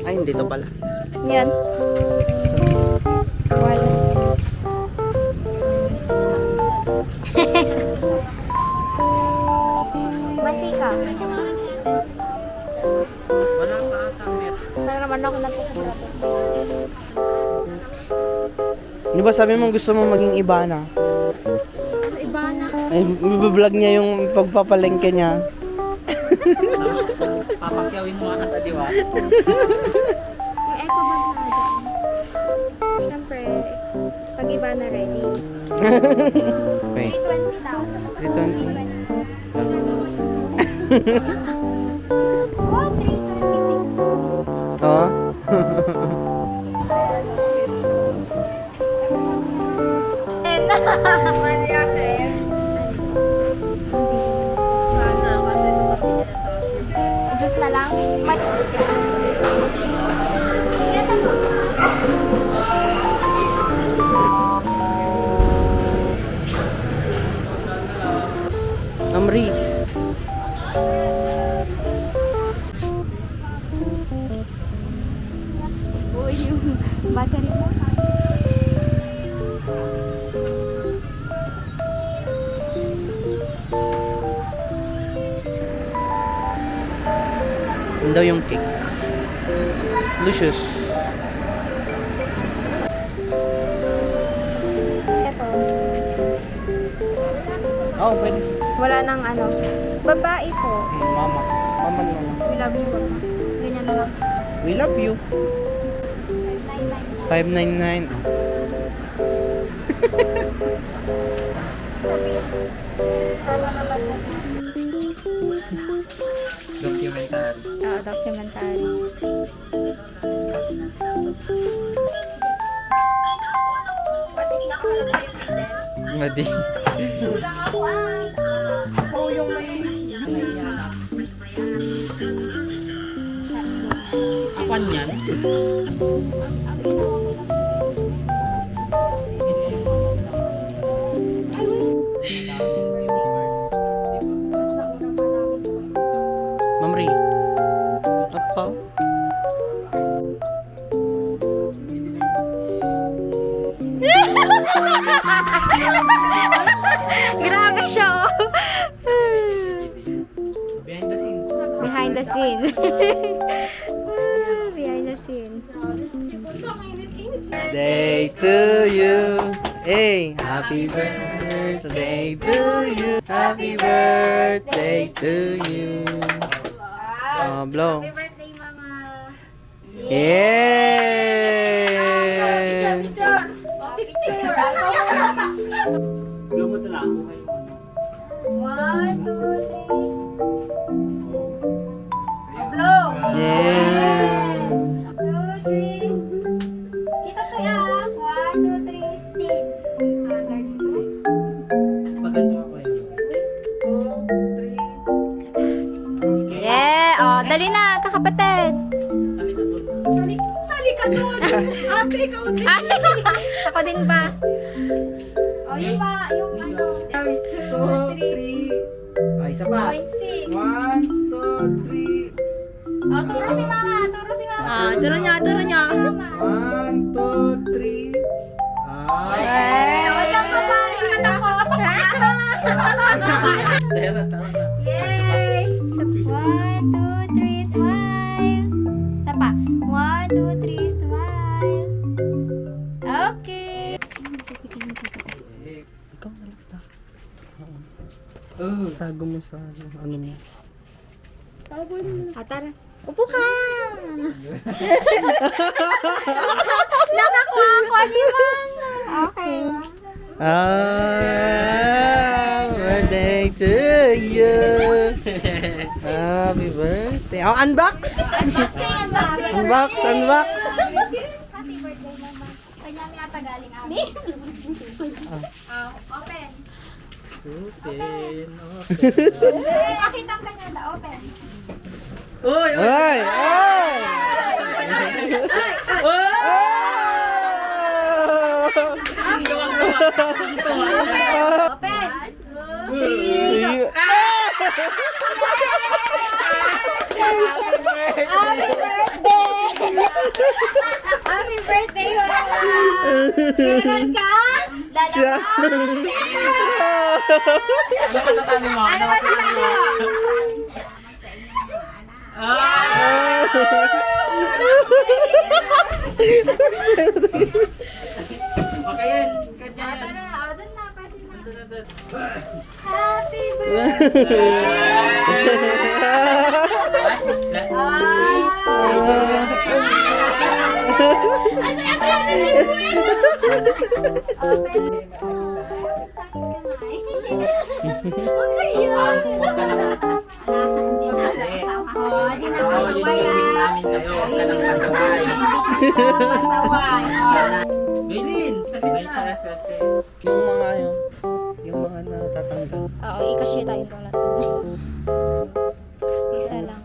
Ay, hindi to pala. Yan. Wala. Mantika. Wala pa ata, Mer. Para naman ako nagkukubrado. Di ba sabi mo gusto mo maging Ibana? Ano, iba na? Ay, vlog niya yung pagpapalengke niya. Papakyawin mo ata, di ba? Yung eco bag na dyan. Siyempre, pag iba na ready. Wait. 320 daw. 320. Oh, 326. Oo. Mali ako eh. Sana, kasi ito sa akin sa Juice na lang. May... Amri. Uy, yung battery mo. Yun daw yung cake. Lucius. Ito. Oh, pwede. Wala nang ano. Babae po. Mama. Mama na lang. We love you. Ganyan na lang. We love you. 599. Documentary. Oo, documentary. Madi. Oo, yung may... Apan yan? Mamri. Apa? Grabe siya, oh. Behind the scenes. Behind the scenes. Behind the scenes. Day to you. Hey, happy birthday to you. Happy birthday to you. Oh, blow. Happy birthday, Mama. Yeah! Blow mo lang ako kayo. 1, 2, 3. Blow! Yeah! 2, 3. Kita to ya. 1, 2, 3. Ganito. Paganto ako yun. Yeah! Oh, dali na, kakapatid. Sali na doon. Sali ka doon! Ate, ikaw din! Ako din ba? Oh, yung ba? Yung ano? 2, 3. Ay, isa pa. 0.6. 1, 2, 3. Oh, turo si Mama. Turo si Mama. Ah, turo niya, turo niya. Mama. 1, 2, 3. Eh, wala pa ba? Ikat ako. Tara, tara. Yay! 1, 2, 3, smile. Isa pa. 1, 2, 3, smile. Okay. Ikaw nalagta. Oh, tago mo sa ano mo. Tara. Upo ka. Nakakuha ko ni Mama. Okay. Birthday to you. Happy birthday. Oh, unbox. Unbox, unbox. Happy birthday, Mama. Kanya nga tagaling abi. Open. Open, Pakita ang kanya na open. Uy! Ay! Ay! Ang gawang-gawa. Open. Happy birthday! Happy birthday, Wawa! Meron ka? Siya. Ano masasabi mo? Ano ba sinabi mo? Okay yan. Kanya yan. Doon na, pwede na. Doon na, doon. Happy birthday! Ang saya-saya na ni Buwin! Open. Huwag kayo! Huwag ka na. Hindi na kasama. Hindi na Oo, yun kasaway, yung wish ah. namin sa'yo. Huwag ka nang pasaway. Pasaway. Maylin, sabi na sa swerte. Yung mga natatanggal. Oo, i-cashier tayo itong lahat. Isa lang.